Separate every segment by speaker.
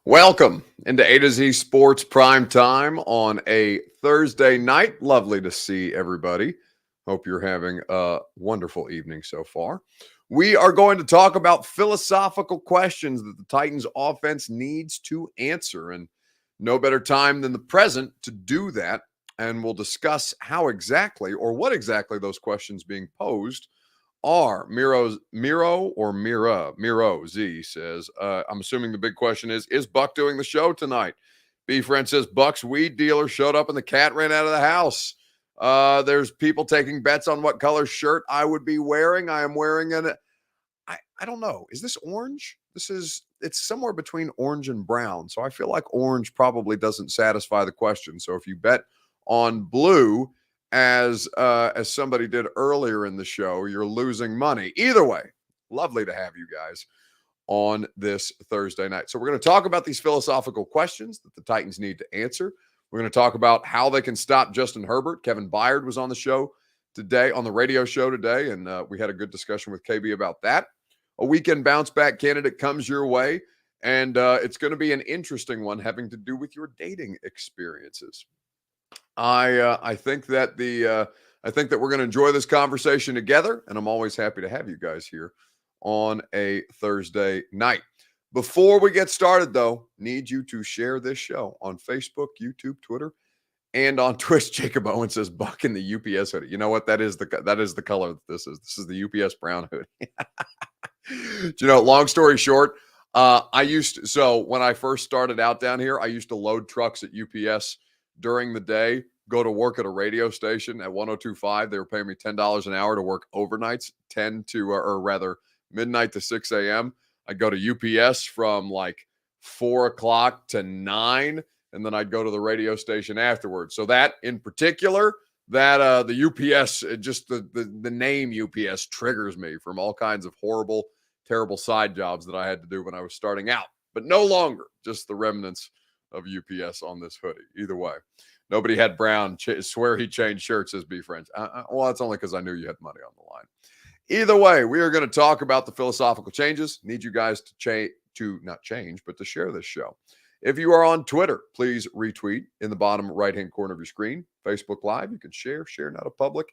Speaker 1: Welcome into A to Z Sports Prime Time on a Thursday night. Lovely to see everybody. Hope you're having a wonderful evening so far. We are going to talk about philosophical questions that the Titans offense needs to answer, and no better time than the present to do that. And we'll discuss how exactly or what exactly those questions being posed are. Miro Z says, I'm assuming the big question is Buck doing the show tonight? B Friend says, Buck's weed dealer showed up and the cat ran out of the house. There's people taking bets on what color shirt I would be wearing. I am wearing I don't know. Is this orange? It's somewhere between orange and brown. So I feel like orange probably doesn't satisfy the question. So if you bet on blue, as somebody did earlier in the show, you're losing money. Either way, lovely to have you guys on this Thursday night. So we're going to talk about these philosophical questions that the Titans need to answer. We're going to talk about how they can stop Justin Herbert. Kevin Byard was on the show today, on the radio show today, and we had a good discussion with KB about that. A weekend bounce back candidate comes your way, and it's going to be an interesting one having to do with your dating experiences. I think that I think that we're going to enjoy this conversation together, and I'm always happy to have you guys here on a Thursday night. Before we get started, though, need you to share this show on Facebook, YouTube, Twitter, and on Twitch. Jacob Owen says Buck in the UPS hoodie. You know what? That is the color that this is. This is the UPS brown hoodie. Long story short, so when I first started out down here, I used to load trucks at UPS during the day, go to work at a radio station at 102.5. They were paying me $10 an hour to work overnights, midnight to 6 a.m. I'd go to UPS from like 4 o'clock to 9, and then I'd go to the radio station afterwards. So that in particular, that the UPS, just the name UPS triggers me from all kinds of horrible, terrible side jobs that I had to do when I was starting out. But no longer, just the remnants of UPS on this hoodie. Either way, nobody had brown. Swear he changed shirts, says B Friends. Well, that's only because I knew you had money on the line. Either way, we are going to talk about the philosophical changes. Need you guys to not change, but to share this show. If you are on Twitter, please retweet in the bottom right-hand corner of your screen. Facebook Live, you can share not a public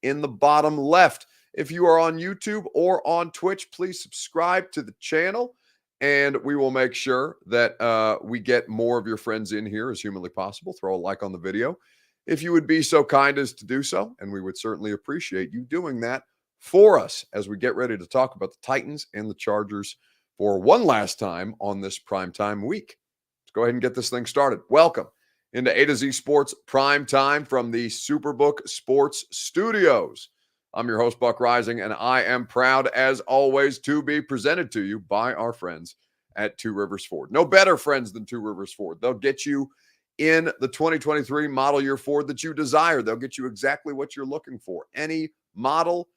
Speaker 1: in the bottom left. If you are on YouTube or on Twitch, please subscribe to the channel, and we will make sure that we get more of your friends in here as humanly possible. Throw a like on the video if you would be so kind as to do so, and we would certainly appreciate you doing that for us as we get ready to talk about the Titans and the Chargers for one last time on this primetime week. Let's go ahead and get this thing started. Welcome into A to Z Sports Prime Time from the Superbook Sports Studios. I'm your host, Buck Rising, and I am proud, as always, to be presented to you by our friends at Two Rivers Ford. No better friends than Two Rivers Ford. They'll get you in the 2023 model year Ford that you desire. They'll get you exactly what you're looking for. Any model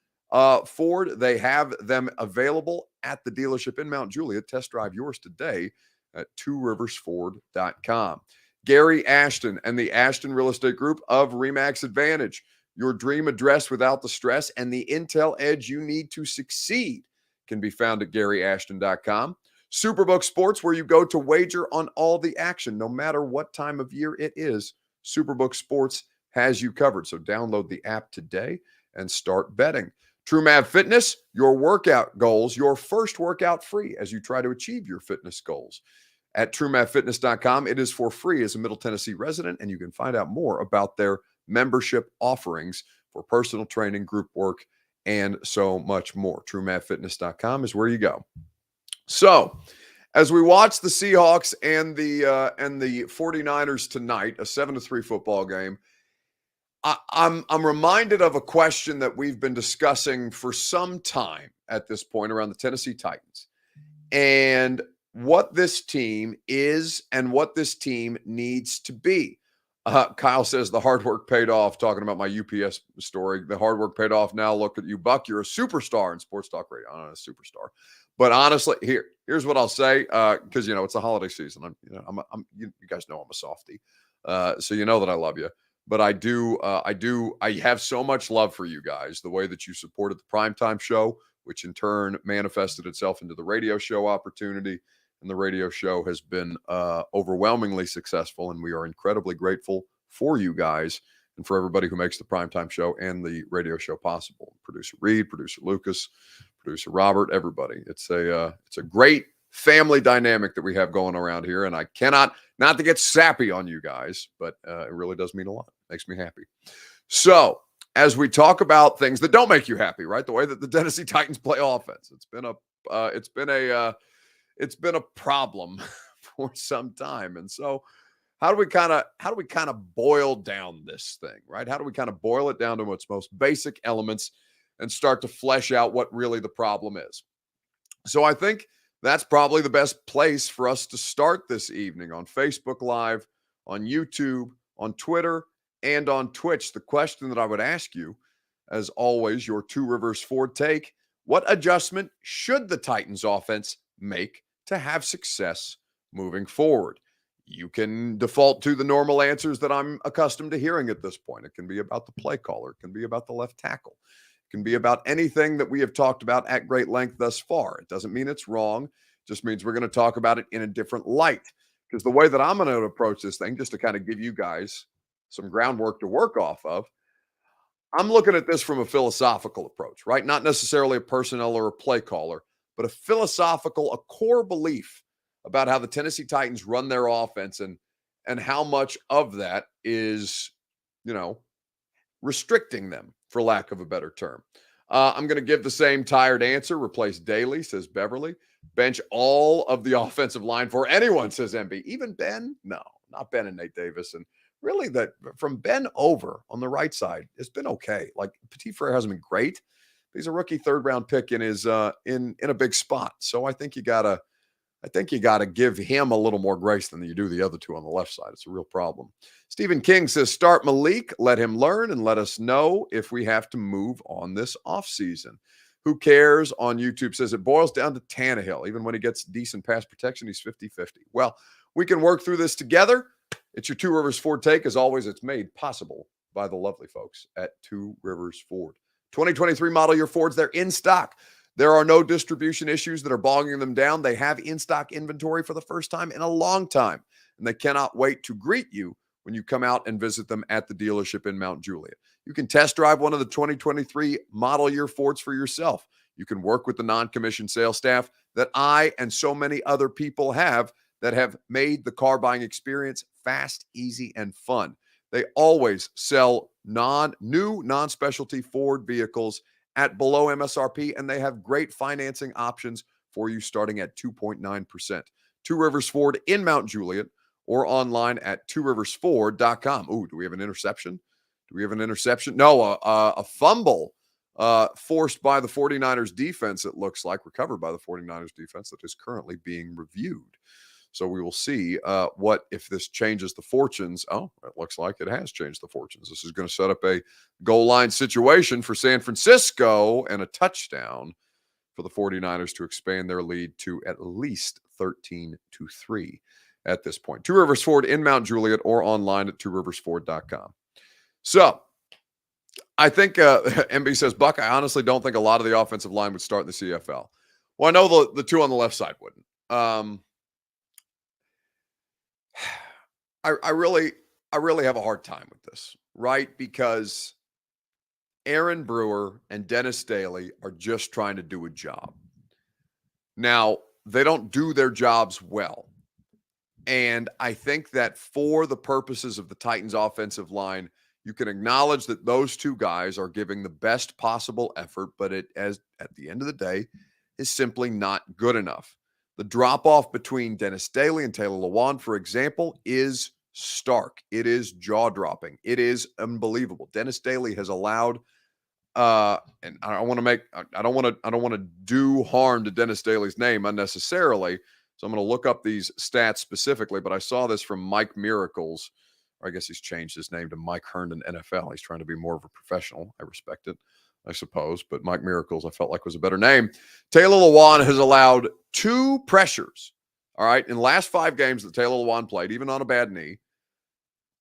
Speaker 1: Ford, they have them available at the dealership in Mount Juliet. Test drive yours today at tworiversford.com. Gary Ashton and the Ashton Real Estate Group of RE/MAX Advantage. Your dream address without the stress and the intel edge you need to succeed can be found at GaryAshton.com. Superbook Sports, where you go to wager on all the action, no matter what time of year it is. Superbook Sports has you covered. So download the app today and start betting. TrueMav Fitness, your workout goals, your first workout free as you try to achieve your fitness goals. At TrueMavFitness.com, it is for free as a Middle Tennessee resident, and you can find out more about their membership offerings for personal training, group work, and so much more. TrueMavFitness.com is where you go. So, as we watch the Seahawks and the 49ers tonight, a 7-3 football game, I'm reminded of a question that we've been discussing for some time at this point around the Tennessee Titans and what this team is and what this team needs to be. Kyle says the hard work paid off, talking about my UPS story. The hard work paid off. Now look at you, Buck. You're a superstar in sports talk radio. I'm not a superstar. But honestly, here's what I'll say, because, it's the holiday season. You guys know I'm a softie. So you know that I love you. But I have so much love for you guys, the way that you supported the primetime show, which in turn manifested itself into the radio show opportunity. and the radio show has been overwhelmingly successful, and we are incredibly grateful for you guys and for everybody who makes the primetime show and the radio show possible. Producer Reed, producer Lucas, producer Robert, everybody. It's a great family dynamic that we have going around here, and I cannot, not to get sappy on you guys, but it really does mean a lot. It makes me happy. So as we talk about things that don't make you happy, right? The way that the Tennessee Titans play offense, it's been a problem for some time. And so how do we kind of boil down this thing, right? How do we kind of boil it down to its most basic elements and start to flesh out what really the problem is? So I think that's probably the best place for us to start this evening on Facebook Live, on YouTube, on Twitter, and on Twitch. The question that I would ask you, as always, your Two Rivers Ford take: what adjustment should the Titans offense make to have success moving forward? You can default to the normal answers that I'm accustomed to hearing at this point. It can be about the play caller. It can be about the left tackle. It can be about anything that we have talked about at great length thus far. It doesn't mean it's wrong. It just means we're going to talk about it in a different light. Because the way that I'm going to approach this thing, just to kind of give you guys some groundwork to work off of, I'm looking at this from a philosophical approach, right? Not necessarily a personnel or a play caller, but a philosophical, a core belief about how the Tennessee Titans run their offense and how much of that is, restricting them, for lack of a better term. I'm going to give the same tired answer. Replace Daly, says Beverly. Bench all of the offensive line for anyone, says MB. Even Ben? No, not Ben and Nate Davis. And really, that from Ben over on the right side, it's been okay. Like, Petit Frere hasn't been great. He's a rookie third-round pick in his in a big spot. So I think you gotta give him a little more grace than you do the other two on the left side. It's a real problem. Stephen King says, start Malik, let him learn, and let us know if we have to move on this offseason. Who cares on YouTube says it boils down to Tannehill. Even when he gets decent pass protection, he's 50-50. Well, we can work through this together. It's your Two Rivers Ford take. As always, it's made possible by the lovely folks at Two Rivers Ford. 2023 model year Fords, they're in stock. There are no distribution issues that are bogging them down. They have in-stock inventory for the first time in a long time, and they cannot wait to greet you when you come out and visit them at the dealership in Mount Juliet. You can test drive one of the 2023 model year Fords for yourself. You can work with the non-commissioned sales staff that I and so many other people have that have made the car buying experience fast, easy, and fun. They always sell new non-specialty Ford vehicles at below MSRP, and they have great financing options for you starting at 2.9%. Two Rivers Ford in Mount Juliet or online at tworiversford.com. Ooh, do we have an interception? No, a fumble forced by the 49ers defense, it looks like, recovered by the 49ers defense, that is currently being reviewed. So we will see what if this changes the fortunes. Oh, it looks like it has changed the fortunes. This is going to set up a goal line situation for San Francisco and a touchdown for the 49ers to expand their lead to at least 13-3 at this point. Two Rivers Ford in Mount Juliet or online at tworiversford.com. So I think MB says, Buck, I honestly don't think a lot of the offensive line would start in the CFL. Well, I know the two on the left side wouldn't. I really have a hard time with this, right? Because Aaron Brewer and Dennis Daly are just trying to do a job. Now, they don't do their jobs well. And I think that for the purposes of the Titans offensive line, you can acknowledge that those two guys are giving the best possible effort, but at the end of the day, is simply not good enough. The drop-off between Dennis Daly and Taylor Lewan, for example, is stark. It is jaw-dropping. It is unbelievable. Dennis Daly has allowed, and I don't want to do harm to Dennis Daly's name unnecessarily, so I'm going to look up these stats specifically, but I saw this from Mike Miracles, or I guess he's changed his name to Mike Herndon NFL. He's trying to be more of a professional. I respect it, I suppose, but Mike Miracles I felt like was a better name. Taylor Lewan has allowed 2 pressures, all right, in the last 5 games that Taylor Lewan played, even on a bad knee,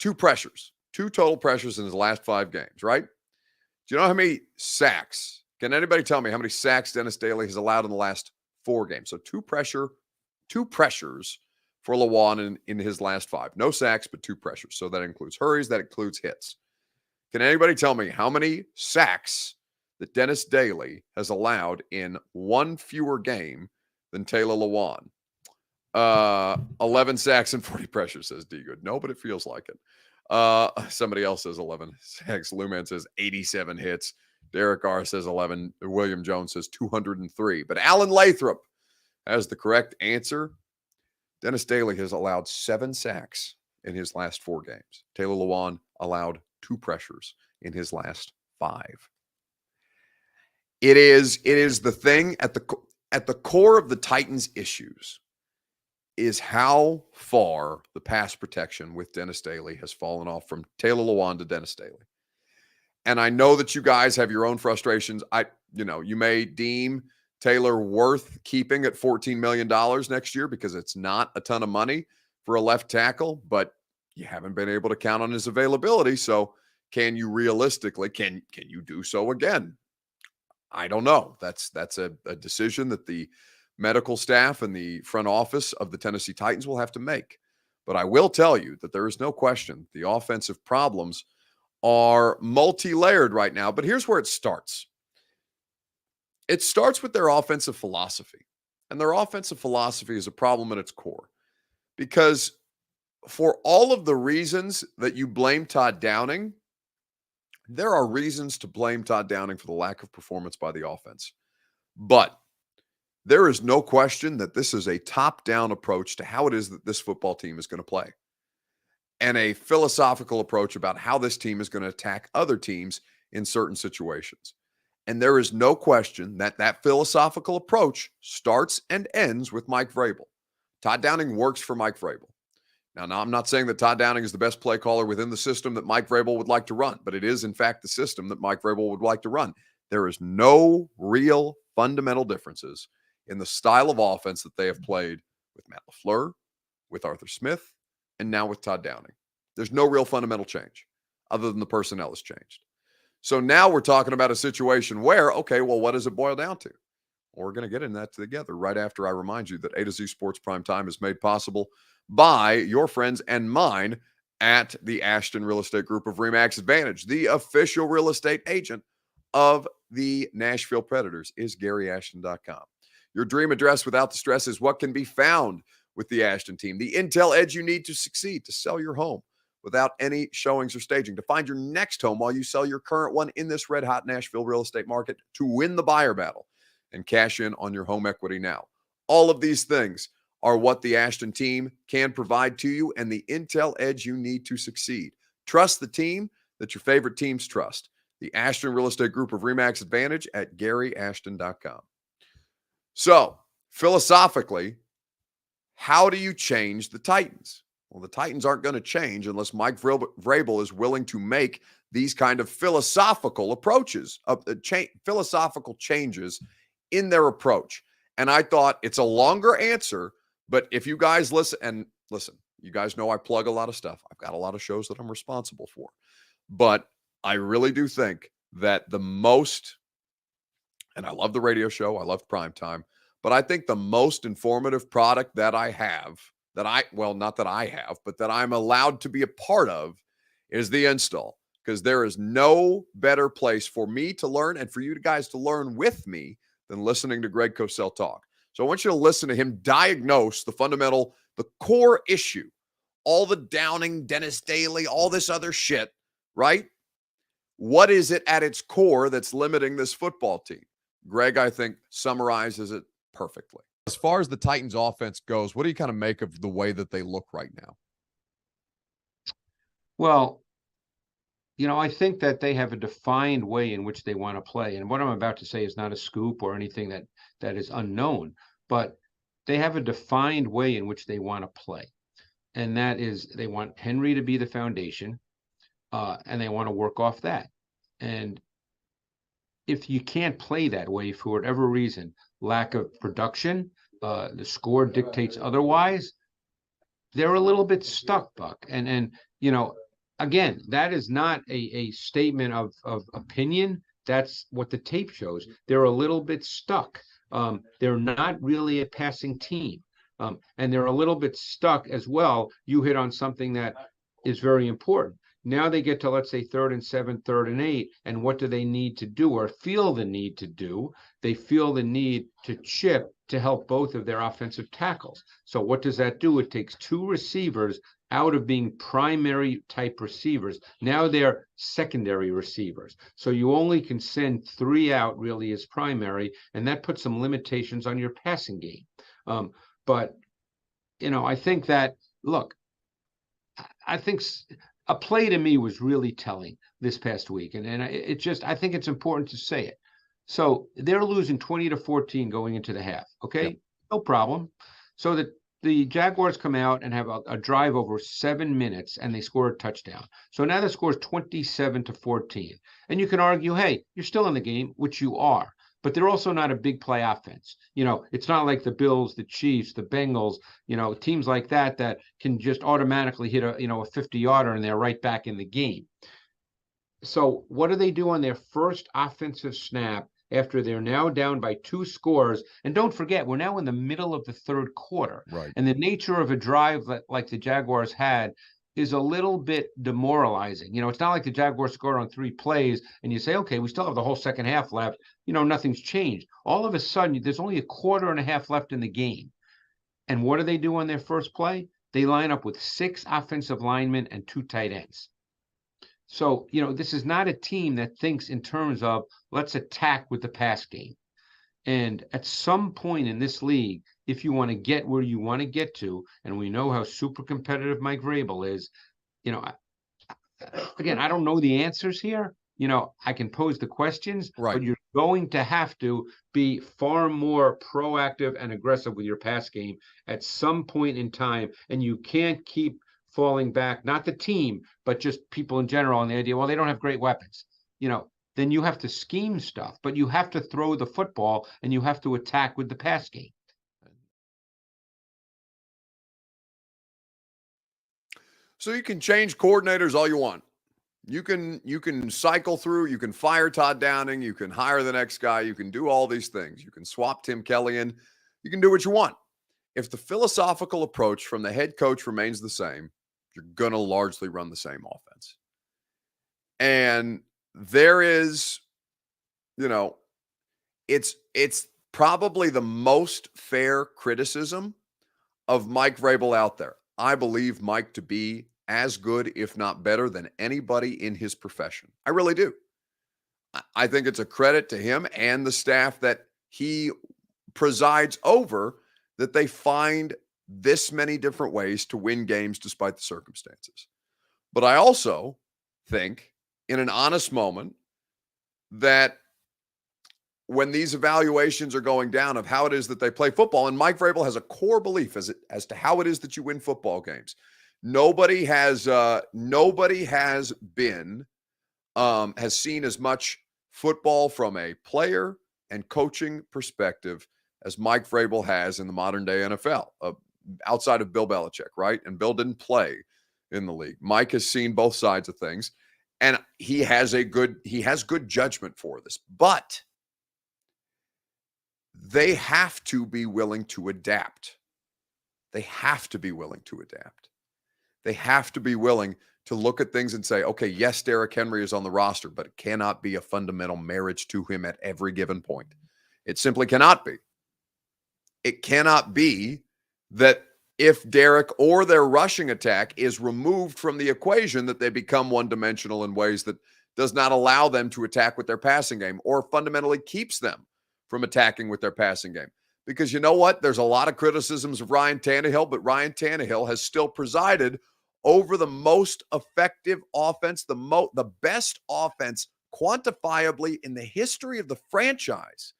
Speaker 1: 2 pressures, 2 total pressures in his last 5 games, right? Do you know how many sacks? Can anybody tell me how many sacks Dennis Daly has allowed in the last 4 games? So 2 pressure, 2 pressures for Lewan in his last 5. No sacks, but 2 pressures. So that includes hurries, that includes hits. Can anybody tell me how many sacks that Dennis Daly has allowed in 1 fewer game than Taylor Lewan? 11 sacks and 40 pressures, says D. Good. No, but it feels like it. Somebody else says 11 sacks. Luman says 87 hits. Derek R. says 11. William Jones says 203. But Alan Lathrop has the correct answer. Dennis Daly has allowed 7 sacks in his last 4 games. Taylor Lewan allowed 2 pressures in his last 5. It is the thing at the core of the Titans' issues is how far the pass protection with Dennis Daly has fallen off from Taylor Lewan to Dennis Daly. And I know that you guys have your own frustrations. You may deem Taylor worth keeping at $14 million next year because it's not a ton of money for a left tackle, but you haven't been able to count on his availability. So can you realistically, can you do so again? I don't know. That's a decision that the medical staff and the front office of the Tennessee Titans will have to make. But I will tell you that there is no question the offensive problems are multi-layered right now. But here's where it starts. It starts with their offensive philosophy. And their offensive philosophy is a problem at its core. Because for all of the reasons that you blame Todd Downing, there are reasons to blame Todd Downing for the lack of performance by the offense. But there is no question that this is a top-down approach to how it is that this football team is going to play, and a philosophical approach about how this team is going to attack other teams in certain situations. And there is no question that that philosophical approach starts and ends with Mike Vrabel. Todd Downing works for Mike Vrabel. Now, I'm not saying that Todd Downing is the best play caller within the system that Mike Vrabel would like to run, but it is, in fact, the system that Mike Vrabel would like to run. There is no real fundamental differences in the style of offense that they have played with Matt LaFleur, with Arthur Smith, and now with Todd Downing. There's no real fundamental change other than the personnel has changed. So now we're talking about a situation where, okay, well, what does it boil down to? Well, we're going to get into that together right after I remind you that A to Z Sports Prime Time is made possible by your friends and mine at the Ashton Real Estate Group of RE/MAX Advantage. The official real estate agent of the Nashville Predators is GaryAshton.com. Your dream address without the stress is what can be found with the Ashton team. The intel edge you need to succeed, to sell your home without any showings or staging, to find your next home while you sell your current one in this red-hot Nashville real estate market, to win the buyer battle and cash in on your home equity now. All of these things are what the Ashton team can provide to you and the intel edge you need to succeed. Trust the team that your favorite teams trust. The Ashton Real Estate Group of RE/MAX Advantage at GaryAshton.com. So, philosophically, how do you change the Titans? Well, the Titans aren't going to change unless Mike Vrabel is willing to make these kind of philosophical approaches, philosophical changes in their approach. And I thought it's a longer answer, but if you guys listen, you guys know I plug a lot of stuff. I've got a lot of shows that I'm responsible for. But I really do think that the most, and I love the radio show, I love primetime, but I think the most informative product that I have, not that I have, but that I'm allowed to be a part of, is the install. Because there is no better place for me to learn and for you guys to learn with me than listening to Greg Cosell talk. So I want you to listen to him diagnose the core issue, all the Downing, Dennis Daly, all this other shit, right? What is it at its core that's limiting this football team? Greg, I think, summarizes it perfectly. As far as the Titans offense goes, what do you kind of make of the way that they look right now?
Speaker 2: Well, I think that they have a defined way in which they want to play. And what I'm about to say is not a scoop or anything that is unknown, but they have a defined way in which they want to play. And that is they want Henry to be the foundation, and they want to work off that. And if you can't play that way for whatever reason, lack of production, the score dictates otherwise, they're a little bit stuck, Buck. And again, that is not a statement of opinion. That's what the tape shows. They're a little bit stuck. They're not really a passing team. And they're a little bit stuck as well. You hit on something that is very important. Now they get to, let's say, 3rd and 7, 3rd and 8. And what do they need to do or feel the need to do? They feel the need to chip to help both of their offensive tackles. So what does that do? It takes 2 receivers out of being primary type receivers. Now they're secondary receivers. So you only can send 3 out really as primary, and that puts some limitations on your passing game. But, I think that, look, I think a play to me was really telling this past week. And I think it's important to say it. So they're losing 20-14 going into the half. Okay. Yep. No problem. So the Jaguars come out and have a drive over 7 minutes and they score a touchdown. So now the score is 27-14. And you can argue, hey, you're still in the game, which you are. But they're also not a big play offense. It's not like the Bills, the Chiefs, the Bengals, teams like that can just automatically hit a 50-yarder and they're right back in the game. So what do they do on their first offensive snap after they're now down by 2 scores? And don't forget, we're now in the middle of the 3rd quarter.
Speaker 1: Right.
Speaker 2: And the nature of a drive like the Jaguars had is a little bit demoralizing. It's not like the Jaguars scored on 3 plays and you say, okay, we still have the whole second half left. Nothing's changed. All of a sudden, there's only a quarter and a half left in the game. And what do they do on their first play? They line up with 6 offensive linemen and 2 tight ends. So, this is not a team that thinks in terms of let's attack with the pass game. And at some point in this league, if you want to get where you want to get to, and we know how super competitive Mike Vrabel is, again, I don't know the answers here. I can pose the questions,
Speaker 1: right,
Speaker 2: but you're going to have to be far more proactive and aggressive with your pass game at some point in time. And you can't keep falling back, not the team, but just people in general, and the idea, well, they don't have great weapons. Then you have to scheme stuff, but you have to throw the football and you have to attack with the pass game.
Speaker 1: So you can change coordinators all you want. You can cycle through, you can fire Todd Downing, you can hire the next guy, you can do all these things. You can swap Tim Kelly in, you can do what you want. If the philosophical approach from the head coach remains the same, you're going to largely run the same offense. And there is, it's probably the most fair criticism of Mike Vrabel out there. I believe Mike to be as good, if not better, than anybody in his profession. I really do. I think it's a credit to him and the staff that he presides over that they find this many different ways to win games despite the circumstances. But I also think, in an honest moment, that when these evaluations are going down of how it is that they play football, and Mike Vrabel has a core belief as to how it is that you win football games. Nobody has seen as much football from a player and coaching perspective as Mike Vrabel has in the modern day NFL, outside of Bill Belichick, right? And Bill didn't play in the league. Mike has seen both sides of things, and he has good judgment for this. But they have to be willing to adapt. They have to be willing to adapt. They have to be willing to look at things and say, okay, yes, Derrick Henry is on the roster, but it cannot be a fundamental marriage to him at every given point. It simply cannot be. It cannot be that if Derrick or their rushing attack is removed from the equation, that they become one-dimensional in ways that does not allow them to attack with their passing game or fundamentally keeps them from attacking with their passing game. Because you know what? There's a lot of criticisms of Ryan Tannehill, but Ryan Tannehill has still presided over the most effective offense, the best offense quantifiably in the history of the franchise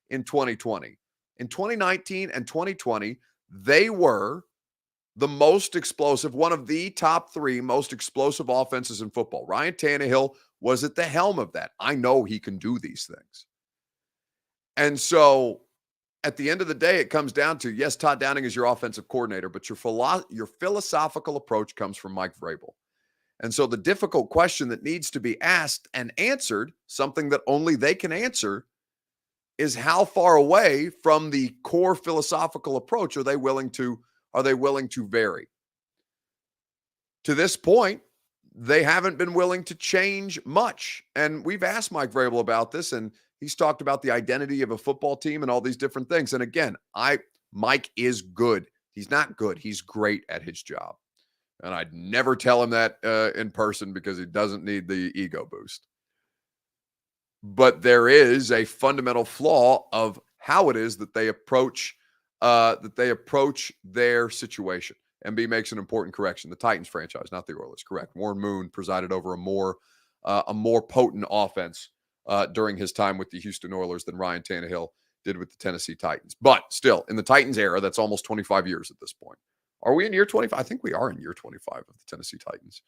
Speaker 1: in 2020. In 2019 and 2020, they were the most explosive, one of the top 3 most explosive offenses in football. Ryan Tannehill was at the helm of that. I know he can do these things. And so at the end of the day, it comes down to, yes, Todd Downing is your offensive coordinator, but your philosophical approach comes from Mike Vrabel. And so the difficult question that needs to be asked and answered, something that only they can answer, is how far away from the core philosophical approach are they willing to vary? To this point, they haven't been willing to change much. And we've asked Mike Vrabel about this, and he's talked about the identity of a football team and all these different things. And again, Mike is good. He's not good. He's great at his job. And I'd never tell him that in person because he doesn't need the ego boost. But there is a fundamental flaw of how it is that they approach their situation. MB makes an important correction. The Titans franchise, not the Oilers. Correct. Warren Moon presided over a more potent offense during his time with the Houston Oilers than Ryan Tannehill did with the Tennessee Titans. But still, in the Titans era, that's almost 25 years at this point. Are we in year 25? I think we are in year 25 of the Tennessee Titans,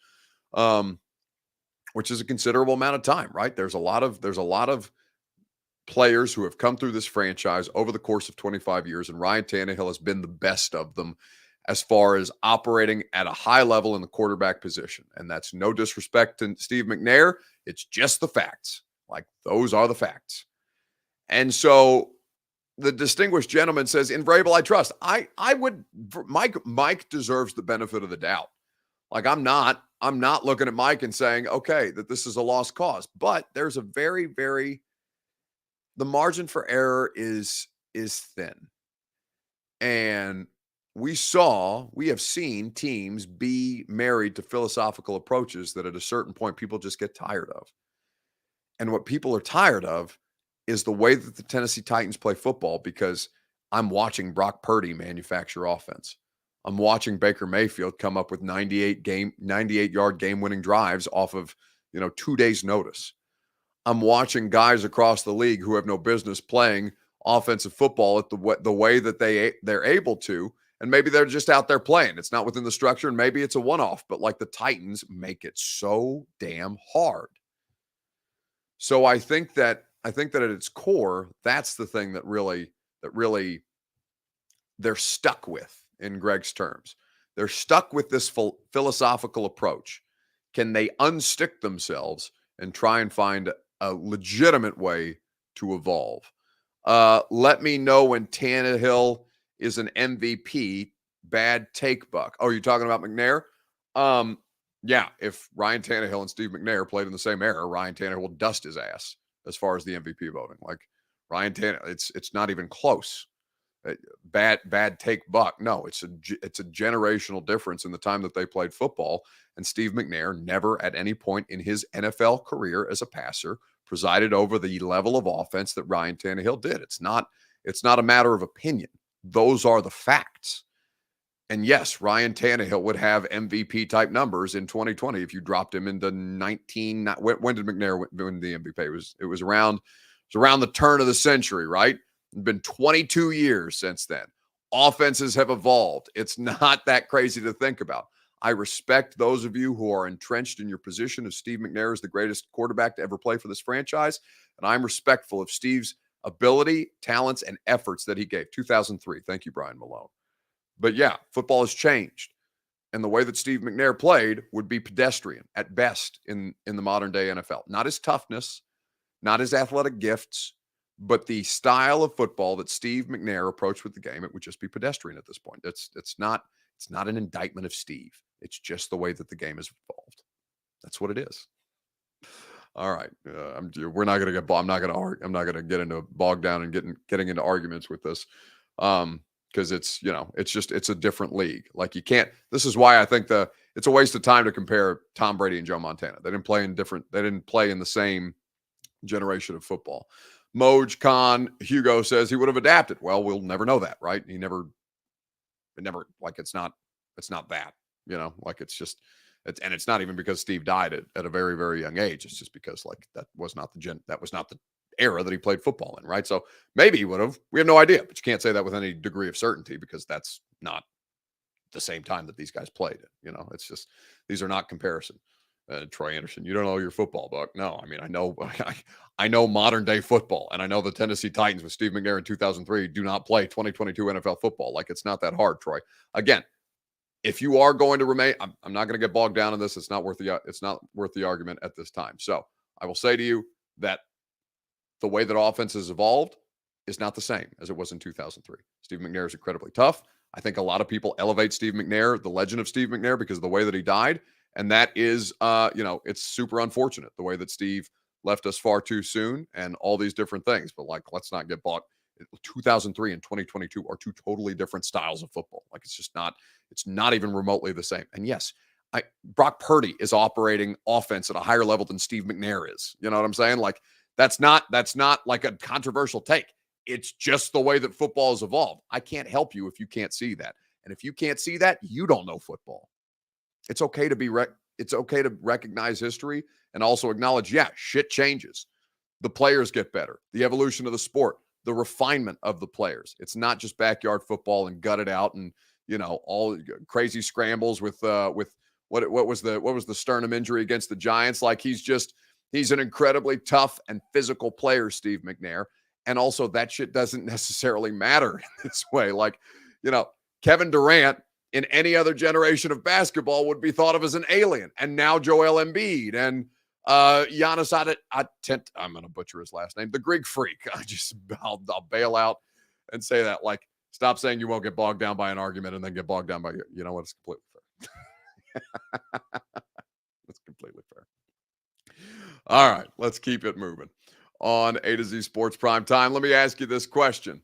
Speaker 1: which is a considerable amount of time, right? There's a lot of players who have come through this franchise over the course of 25 years, and Ryan Tannehill has been the best of them as far as operating at a high level in the quarterback position. And that's no disrespect to Steve McNair. It's just the facts. Like, those are the facts. And so the distinguished gentleman says, in Vrabel, I trust. Mike deserves the benefit of the doubt. Like, I'm not looking at Mike and saying, okay, that this is a lost cause. But there's a very, very, the margin for error is thin. And we have seen teams be married to philosophical approaches that at a certain point people just get tired of. And what people are tired of is the way that the Tennessee Titans play football, because I'm watching Brock Purdy manufacture offense. I'm watching Baker Mayfield come up with 98-yard game-winning drives off of, 2 days' notice. I'm watching guys across the league who have no business playing offensive football at the way that they're able to. And maybe they're just out there playing. It's not within the structure, and maybe it's a one-off. But like, the Titans make it so damn hard. So I think that at its core, that's the thing that really they're stuck with, in Greg's terms. They're stuck with this philosophical approach. Can they unstick themselves and try and find a legitimate way to evolve? Let me know when Tannehill is an MVP. Bad take, Buck. Oh, you're talking about McNair? Yeah, if Ryan Tannehill and Steve McNair played in the same era, Ryan Tannehill will dust his ass as far as the MVP voting. Like, Ryan Tannehill, it's not even close. Bad take, Buck. No, it's a generational difference in the time that they played football. And Steve McNair never at any point in his NFL career as a passer presided over the level of offense that Ryan Tannehill did. It's not a matter of opinion. Those are the facts. And yes, Ryan Tannehill would have MVP type numbers in 2020 if you dropped him into 19. When did McNair win the MVP? It was around the turn of the century, right? It's been 22 years since then. Offenses have evolved. It's not that crazy to think about. I respect those of you who are entrenched in your position of Steve McNair is the greatest quarterback to ever play for this franchise. And I'm respectful of Steve's ability, talents, and efforts that he gave. 2003. Thank you, Brian Malone. But yeah, football has changed. And the way that Steve McNair played would be pedestrian at best in the modern day NFL. Not his toughness, not his athletic gifts, but the style of football that Steve McNair approached with the game, it would just be pedestrian at this point. It's not an indictment of Steve. It's just the way that the game has evolved. That's what it is. All right. We're not going to get, I'm not going to get into bogged down and getting into arguments with this. Because it's a different league. Like, you can't, this is why I think it's a waste of time to compare Tom Brady and Joe Montana. They didn't play in the same generation of football. Moj Khan Hugo says he would have adapted. Well, we'll never know that, right? It's not that, like, it's not even because Steve died at a very, very young age. It's just because, like, that was not the era that he played football in, right? So maybe he would have. We have no idea, but you can't say that with any degree of certainty because that's not the same time that these guys played. It's just, these are not comparison. Troy Anderson, you don't know your football, Buck. No, I mean, I know modern day football, and I know the Tennessee Titans with Steve McNair in 2003 do not play 2022 NFL football. Like, it's not that hard, Troy. Again, if you are going to remain, I'm not going to get bogged down in this. It's not worth the argument at this time. So I will say to you that the way that offense has evolved, is not the same as it was in 2003. Steve McNair is incredibly tough. I think a lot of people elevate Steve McNair, the legend of Steve McNair, because of the way that he died. And that is, it's super unfortunate the way that Steve left us far too soon and all these different things. But like, let's not get bought. 2003 and 2022 are two totally different styles of football. Like, it's not even remotely the same. And yes, Brock Purdy is operating offense at a higher level than Steve McNair is. You know what I'm saying? Like, that's not like a controversial take. It's just the way that football has evolved. I can't help you if you can't see that. And if you can't see that, you don't know football. It's okay to it's okay to recognize history and also acknowledge, yeah, shit changes. The players get better. The evolution of the sport, the refinement of the players. It's not just backyard football and gut it out and, all crazy scrambles with what was the sternum injury against the Giants. Like, he's an incredibly tough and physical player, Steve McNair. And also that shit doesn't necessarily matter in this way. Like, Kevin Durant in any other generation of basketball would be thought of as an alien. And now Joel Embiid and Giannis I'm going to butcher his last name, the Greek Freak. I'll bail out and say that. Like, stop saying you won't get bogged down by an argument and then get bogged down by, you know what, it's completely fair. It's completely fair. All right, let's keep it moving. On A to Z Sports Prime Time, let me ask you this question.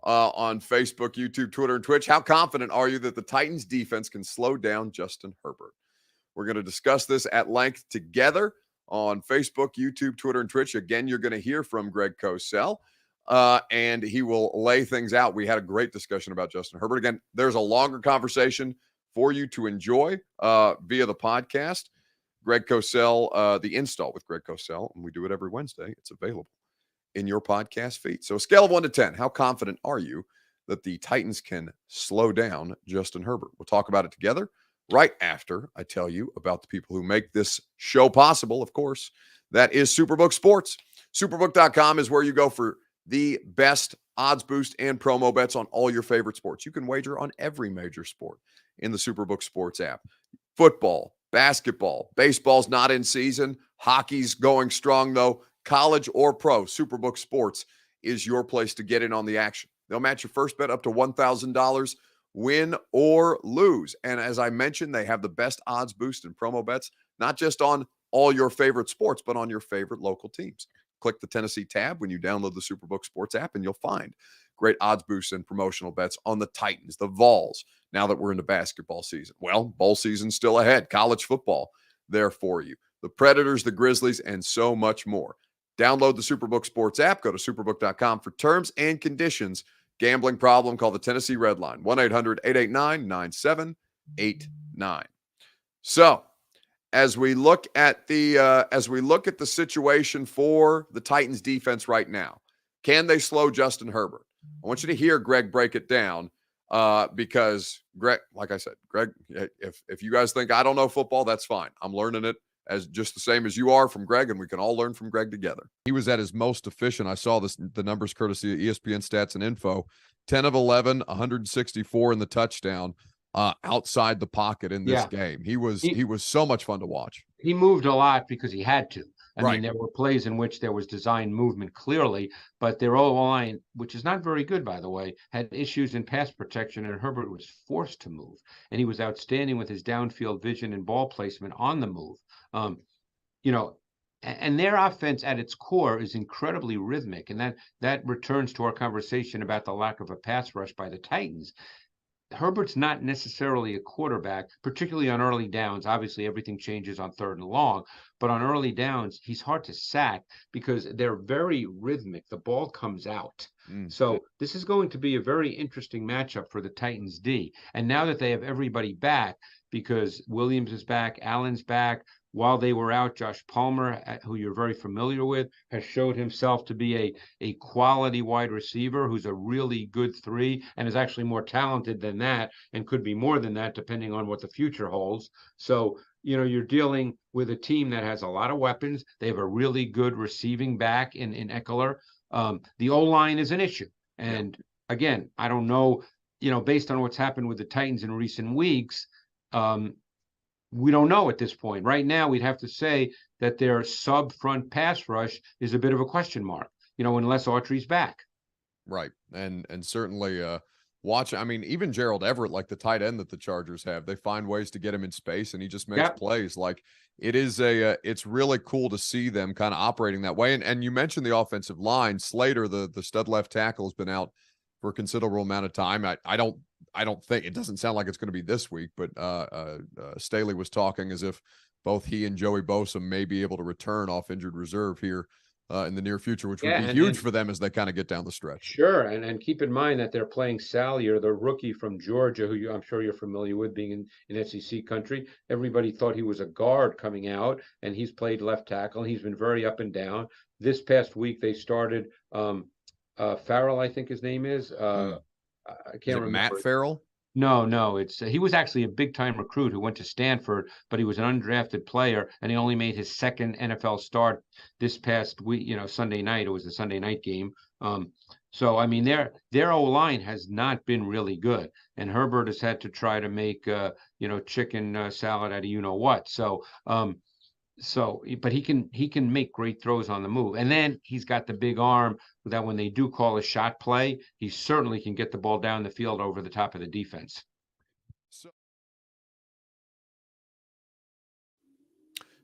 Speaker 1: On Facebook, YouTube, Twitter, and Twitch, how confident are you that the Titans defense can slow down Justin Herbert? We're going to discuss this at length together on Facebook, YouTube, Twitter, and Twitch. Again, you're going to hear from Greg Cosell, and he will lay things out. We had a great discussion about Justin Herbert. Again, there's a longer conversation for you to enjoy via the podcast. Greg Cosell, the install with Greg Cosell, and we do it every Wednesday. It's available in your podcast feed. So a scale of 1 to 10, how confident are you that the Titans can slow down Justin Herbert? We'll talk about it together right after I tell you about the people who make this show possible. Of course, that is Superbook Sports. Superbook.com is where you go for the best odds boost and promo bets on all your favorite sports. You can wager on every major sport in the Superbook Sports app. Football, basketball, baseball's not in season. Hockey's going strong, though. College or pro, Superbook Sports is your place to get in on the action. They'll match your first bet up to $1,000, win or lose. And as I mentioned, they have the best odds boost and promo bets, not just on all your favorite sports, but on your favorite local teams. Click the Tennessee tab when you download the Superbook Sports app, and you'll find great odds boosts and promotional bets on the Titans, the Vols, now that we're into basketball season. Well, bowl season's still ahead. College football there for you. The Predators, the Grizzlies, and so much more. Download the Superbook Sports app. Go to superbook.com for terms and conditions. Gambling problem, call the Tennessee Red Line, 1-800-889-9789. So, as we look at the situation for the Titans defense right now, can they slow Justin Herbert? I want you to hear Greg break it down because Greg, like I said, Greg, if you guys think I don't know football, that's fine. I'm learning it as just the same as you are from Greg, and we can all learn from Greg together. He was at his most efficient. I saw the numbers courtesy of ESPN Stats and Info. 10 of 11, 164 in the touchdown outside the pocket in this game. He was so much fun to watch.
Speaker 2: He moved a lot because he had to. I
Speaker 1: Right.
Speaker 2: mean, there were plays in which there was design movement clearly, but their O-line, which is not very good, by the way, had issues in pass protection, and Herbert was forced to move. And he was outstanding with his downfield vision and ball placement on the move. And their offense at its core is incredibly rhythmic. And that returns to our conversation about the lack of a pass rush by the Titans. Herbert's not necessarily a quarterback, particularly on early downs. Obviously, everything changes on 3rd and long, but on early downs, he's hard to sack because they're very rhythmic. The ball comes out. So this is going to be a very interesting matchup for the Titans D. And now that they have everybody back, because Williams is back, Allen's back, while they were out, Josh Palmer, who you're very familiar with, has showed himself to be a quality wide receiver who's a really good 3 and is actually more talented than that and could be more than that depending on what the future holds. So, you're dealing with a team that has a lot of weapons. They have a really good receiving back in Eckler. The O-line is an issue. And again, I don't know, based on what's happened with the Titans in recent weeks, we don't know at this point. Right now, we'd have to say that their sub-front pass rush is a bit of a question mark, unless Autry's back.
Speaker 1: Right. And certainly watch, I mean, even Gerald Everett, like the tight end that the Chargers have, they find ways to get him in space and he just makes
Speaker 2: Yep.
Speaker 1: plays. Like it is it's really cool to see them kind of operating that way. And you mentioned the offensive line. Slater, the stud left tackle, has been out for a considerable amount of time. I don't think it doesn't sound like it's going to be this week, but Staley was talking as if both he and Joey Bosa may be able to return off injured reserve here in the near future, which would
Speaker 2: Yeah,
Speaker 1: be huge for them as they kind of get down the stretch.
Speaker 2: sure, and keep in mind that they're playing Salyer, the rookie from Georgia, I'm sure you're familiar with, being in SEC country. Everybody thought he was a guard coming out, and he's played left tackle. He's been very up and down. This past week they started Farrell, I think his name is. I
Speaker 1: Is
Speaker 2: can't
Speaker 1: it Matt
Speaker 2: remember.
Speaker 1: Farrell?
Speaker 2: No, it's he was actually a big time recruit who went to Stanford, but he was an undrafted player, and he only made his second NFL start this past week. Sunday night. It was the Sunday night game. So I mean, their O line has not been really good, and Herbert has had to try to make chicken salad out of what. But he can make great throws on the move, and then he's got the big arm that when they do call a shot play, he certainly can get the ball down the field over the top of the defense.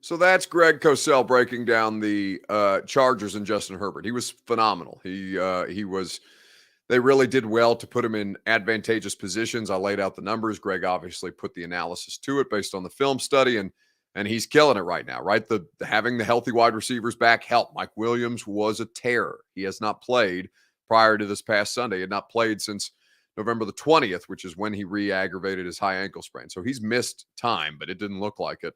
Speaker 1: So that's Greg Cosell breaking down the Chargers and Justin Herbert. He was phenomenal. He was. They really did well to put him in advantageous positions. I laid out the numbers. Greg obviously put the analysis to it based on the film study, and he's killing it right now. Right, having the healthy wide receivers back helped. Mike Williams was a terror. He has not played prior to this past Sunday. He had not played since November the 20th, which is when he re-aggravated his high ankle sprain. So he's missed time, but it didn't look like it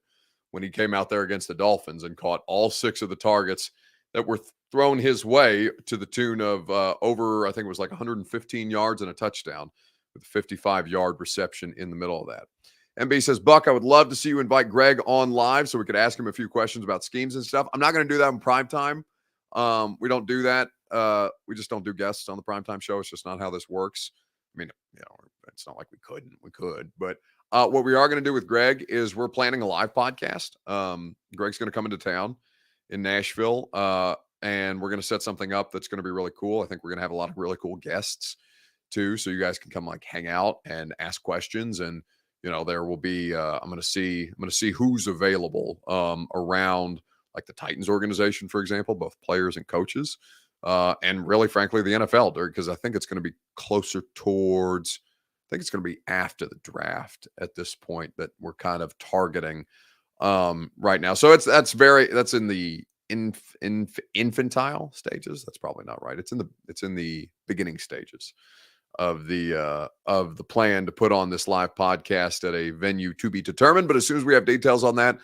Speaker 1: when he came out there against the Dolphins and caught all 6 of the targets that were thrown his way to the tune of over, I think it was like 115 yards and a touchdown with a 55-yard reception in the middle of that. MB says, Buck, I would love to see you invite Greg on live so we could ask him a few questions about schemes and stuff. I'm not going to do that in prime time. We don't do that. We just don't do guests on the primetime show. It's just not how this works. I mean, it's not like we couldn't. We could, but what we are going to do with Greg is we're planning a live podcast. Greg's going to come into town in Nashville, and we're going to set something up that's going to be really cool. I think we're going to have a lot of really cool guests too, so you guys can come like hang out and ask questions. And there will be. I'm going to see who's available around like the Titans organization, for example, both players and coaches, and really, frankly, the NFL, because I think it's going to be closer towards. I think it's going to be after the draft at this point that we're kind of targeting right now. So that's in the infantile stages. That's probably not right. It's in the beginning stages of the plan to put on this live podcast at a venue to be determined. But as soon as we have details on that,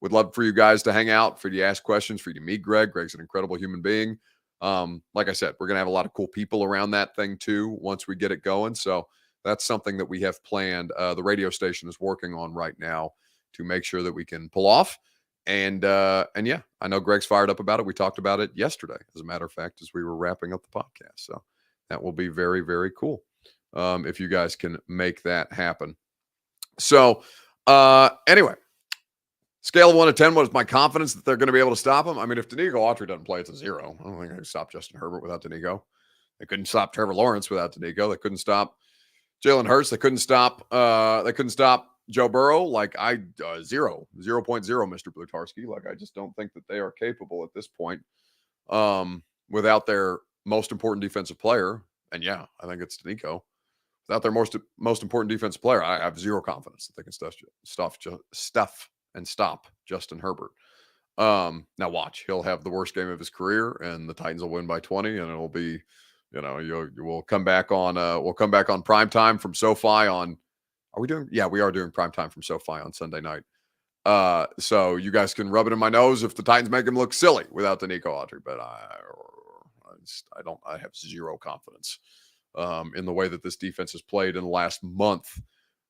Speaker 1: would love for you guys to hang out, for you to ask questions, for you to meet Greg. Greg's an incredible human being. Like I said, we're going to have a lot of cool people around that thing too once we get it going. So that's something that we have planned. The radio station is working on right now to make sure that we can pull off. And yeah, I know Greg's fired up about it. We talked about it yesterday, as a matter of fact, as we were wrapping up the podcast. So that will be very, very cool if you guys can make that happen. So anyway, scale of 1 to 10, what is my confidence that they're going to be able to stop him? I mean, if Danico Autry doesn't play, it's a 0. I don't think they can stop Justin Herbert without Danico. They couldn't stop Trevor Lawrence without Danico. They couldn't stop Jalen Hurts. They couldn't stop Joe Burrow. Like 0.0, Mr. Blutarski. Like I just don't think that they are capable at this point without their most important defensive player. And yeah, I think it's Danico. Without their most important defensive player, I have 0 confidence that they can stop Justin Herbert. Now watch, he'll have the worst game of his career, and the Titans will win by 20, and it'll be. We'll come back on primetime from SoFi on. Are we doing? Yeah, we are doing primetime from SoFi on Sunday night. So you guys can rub it in my nose if the Titans make him look silly without Danico Autry. But I have 0 confidence in the way that this defense has played in the last month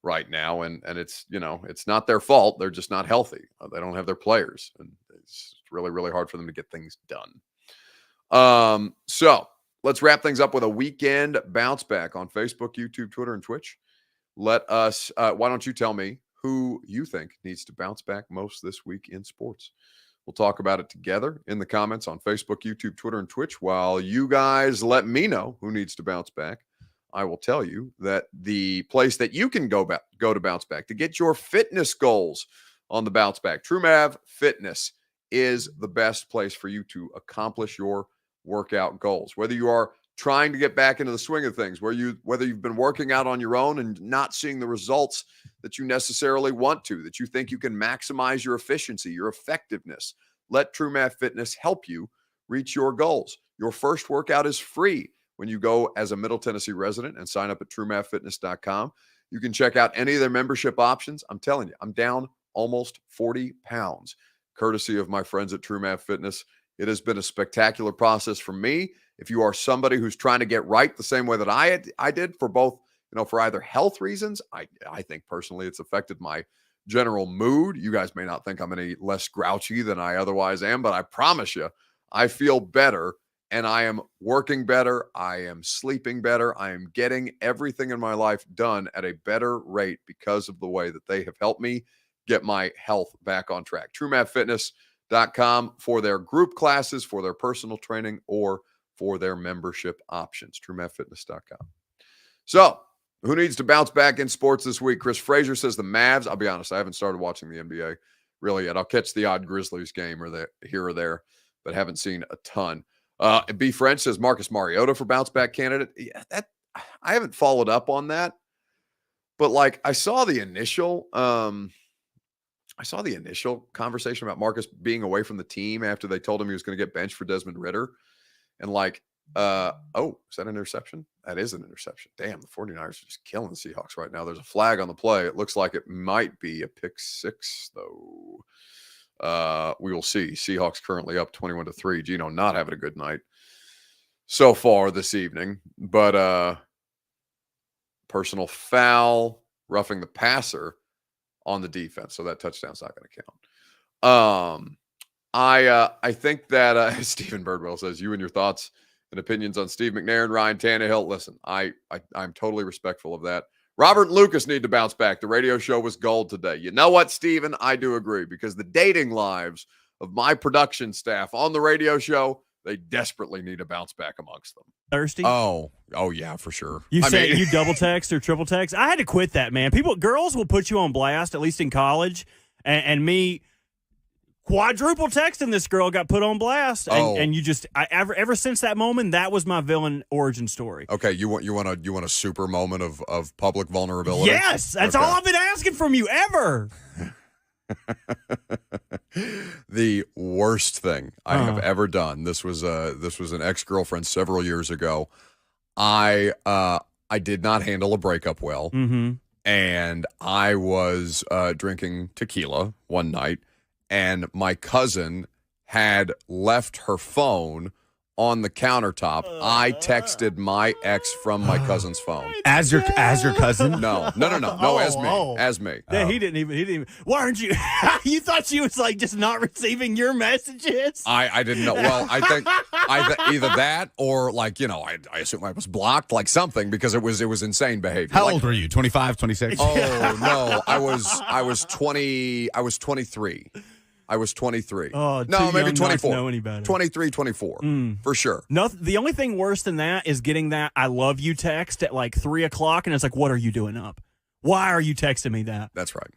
Speaker 1: right now, and it's it's not their fault. They're just not healthy. They don't have their players, and it's really, really hard for them to get things done. So. Let's wrap things up with a weekend bounce back on Facebook, YouTube, Twitter, and Twitch. Let us, why don't you tell me who you think needs to bounce back most this week in sports? We'll talk about it together in the comments on Facebook, YouTube, Twitter, and Twitch. While you guys let me know who needs to bounce back, I will tell you that the place that you can go to bounce back to get your fitness goals on the bounce back, TrueMav Fitness is the best place for you to accomplish your workout goals. Whether you are trying to get back into the swing of things, whether you've been working out on your own and not seeing the results that you necessarily want to, that you think you can maximize your efficiency, your effectiveness, let TrueMav Fitness help you reach your goals. Your first workout is free when you go as a Middle Tennessee resident and sign up at TrueMavFitness.com. You can check out any of their membership options. I'm telling you, I'm down almost 40 pounds, courtesy of my friends at TrueMav Fitness. It has been a spectacular process for me. If you are somebody who's trying to get right the same way that I did for both, for either health reasons, I think personally it's affected my general mood. You guys may not think I'm any less grouchy than I otherwise am, but I promise you, I feel better and I am working better. I am sleeping better. I am getting everything in my life done at a better rate because of the way that they have helped me get my health back on track. TrueMavFitness.com for their group classes, for their personal training, or for their membership options. TrueMavFitness.com. So, who needs to bounce back in sports this week? Chris Frazier says the Mavs. I'll be honest, I haven't started watching the NBA really yet. I'll catch the odd Grizzlies game here or there, but haven't seen a ton. B. French says Marcus Mariota for bounce back candidate. Yeah, that I haven't followed up on that, but I saw the initial conversation about Marcus being away from the team after they told him he was going to get benched for Desmond Ridder. And is that an interception? That is an interception. Damn, the 49ers are just killing the Seahawks right now. There's a flag on the play. It looks like it might be a pick six, though. We will see. Seahawks currently up 21-3. Gino not having a good night so far this evening. But personal foul, roughing the passer on the defense. So that touchdown's not going to count. I think that Stephen Birdwell says, you and your thoughts and opinions on Steve McNair and Ryan Tannehill. Listen, I'm totally respectful of that. Robert and Lucas need to bounce back. The radio show was gold today. You know what, Stephen? I do agree, because the dating lives of my production staff on the radio show, they desperately need to bounce back amongst them.
Speaker 3: Thirsty?
Speaker 1: Oh yeah, for sure.
Speaker 3: You double text or triple text? I had to quit that, man. Girls will put you on blast, at least in college, and me quadruple texting this girl got put on blast, and you just ever since that moment, that was my villain origin story.
Speaker 1: Okay, you want a super moment of public vulnerability?
Speaker 3: Yes, that's all I've been asking from you ever.
Speaker 1: The worst thing I have ever done. This was an ex-girlfriend several years ago. I did not handle a breakup well, and I was drinking tequila one night. And my cousin had left her phone on the countertop. I texted my ex from my cousin's phone.
Speaker 4: As your cousin?
Speaker 1: No, as me.
Speaker 3: Yeah, he didn't even. Why aren't you? You thought she was just not receiving your messages?
Speaker 1: I didn't know. Well, I think either that or I assume I was blocked, something, because it was insane behavior.
Speaker 4: How old were you? 25, 26?
Speaker 1: Oh no, I was 20. I was 23. I was 23.
Speaker 3: Oh,
Speaker 1: no, maybe 24.
Speaker 3: Know any better.
Speaker 1: 23, 24, for sure.
Speaker 3: No, the only thing worse than that is getting that "I love you" text at 3 o'clock, and it's what are you doing up? Why are you texting me that?
Speaker 1: That's right.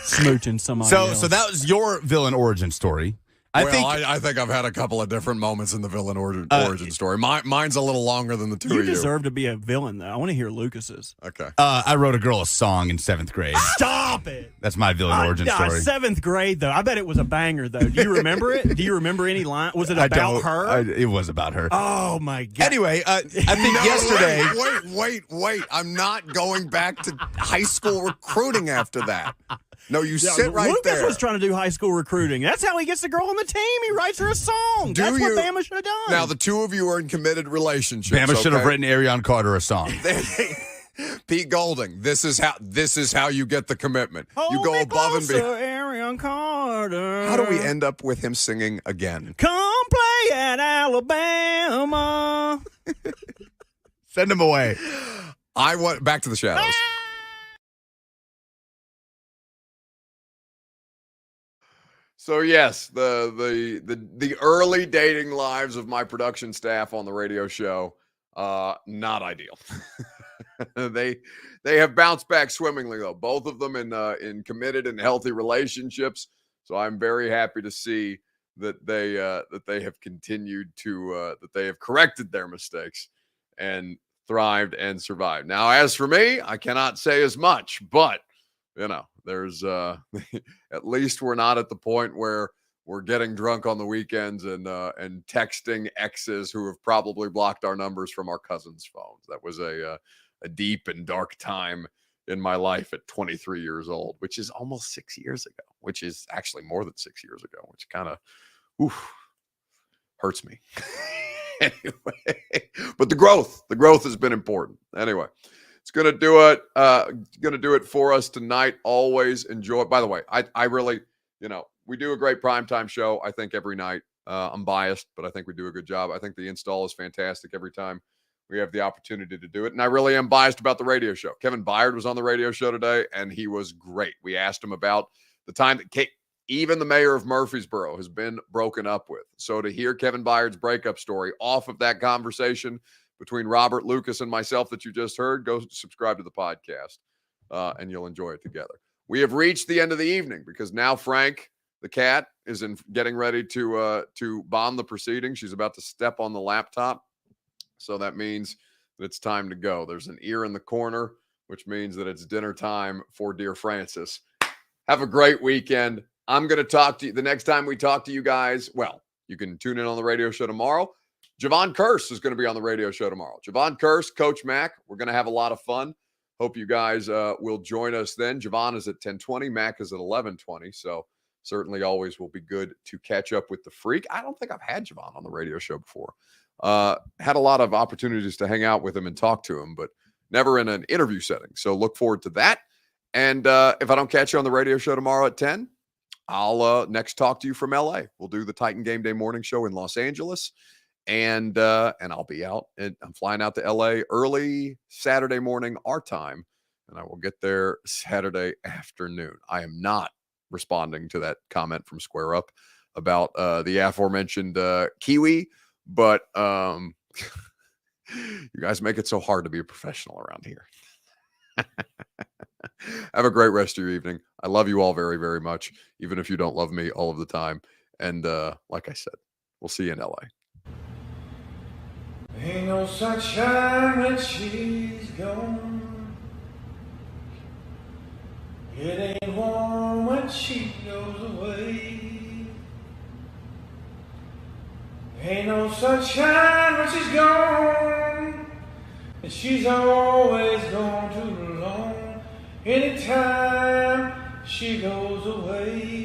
Speaker 3: Smooching somebody else.
Speaker 4: So that was your villain origin story.
Speaker 1: I think I've had a couple of different moments in the villain origin story. Mine's a little longer than the two of you.
Speaker 3: You deserve to be a villain, though. I want to hear Lucas's.
Speaker 1: Okay.
Speaker 4: I wrote a girl a song in 7th grade.
Speaker 3: Stop it!
Speaker 4: That's my villain origin story.
Speaker 3: 7th grade, though. I bet it was a banger, though. Do you remember it? Do you remember any line? Was it about her?
Speaker 4: It was about her.
Speaker 3: Oh, my God.
Speaker 4: Anyway, I think yesterday...
Speaker 1: Wait. I'm not going back to high school recruiting after that. No, you sit right
Speaker 3: Lucas
Speaker 1: there.
Speaker 3: Lucas was trying to do high school recruiting. That's how he gets the girl on the team. He writes her a song. That's what Bama should have done.
Speaker 1: Now, the two of you are in committed relationships.
Speaker 4: Bama should have written Arion Carter a song.
Speaker 1: Pete Golding, this is how you get the commitment. You go above and beyond.
Speaker 3: Arion Carter.
Speaker 1: How do we end up with him singing again?
Speaker 3: Come play at Alabama.
Speaker 4: Send him away.
Speaker 1: I want back to the shadows. So yes, the early dating lives of my production staff on the radio show, not ideal. they have bounced back swimmingly though, both of them in committed and healthy relationships. So I'm very happy to see that they have continued to that they have corrected their mistakes and thrived and survived. Now, as for me, I cannot say as much, but there's at least we're not at the point where we're getting drunk on the weekends and texting exes who have probably blocked our numbers from our cousins' phones. That was a deep and dark time in my life at 23 years old, which is almost 6 years ago, which is actually more than 6 years ago, which kind of hurts me. Anyway, but the growth has been important. Anyway, it's gonna do it for us tonight. Always enjoy it. By the way, I really, we do a great primetime show, I think, every night. I'm biased, but I think we do a good job. I think the install is fantastic every time we have the opportunity to do it. And I really am biased about the radio show. Kevin Byard was on the radio show today, and he was great. We asked him about the time that even the mayor of Murfreesboro has been broken up with. So to hear Kevin Byard's breakup story off of that conversation between Robert, Lucas, and myself that you just heard, go subscribe to the podcast, and you'll enjoy it together. We have reached the end of the evening because now Frank, the cat, is getting ready to bomb the proceedings. She's about to step on the laptop. So that means that it's time to go. There's an ear in the corner, which means that it's dinner time for dear Francis. Have a great weekend. I'm going to talk to you the next time we talk to you guys. Well, you can tune in on the radio show tomorrow. Javon Curse is going to be on the radio show tomorrow. Javon Curse, Coach Mac. We're going to have a lot of fun. Hope you guys will join us then. Javon is at 10:20. Mac is at 11:20. So certainly always will be good to catch up with the freak. I don't think I've had Javon on the radio show before. Had a lot of opportunities to hang out with him and talk to him, but never in an interview setting. So look forward to that. And if I don't catch you on the radio show tomorrow at 10, I'll next talk to you from LA. We'll do the Titan Game Day morning show in Los Angeles. And I'll be out. And I'm flying out to LA early Saturday morning, our time. And I will get there Saturday afternoon. I am not responding to that comment from Square Up about the aforementioned Kiwi. But you guys make it so hard to be a professional around here. Have a great rest of your evening. I love you all very, very much, even if you don't love me all of the time. And like I said, we'll see you in LA.
Speaker 5: Ain't no sunshine when she's gone. It ain't warm when she goes away. Ain't no sunshine when she's gone, and she's always gone too long. Anytime she goes away.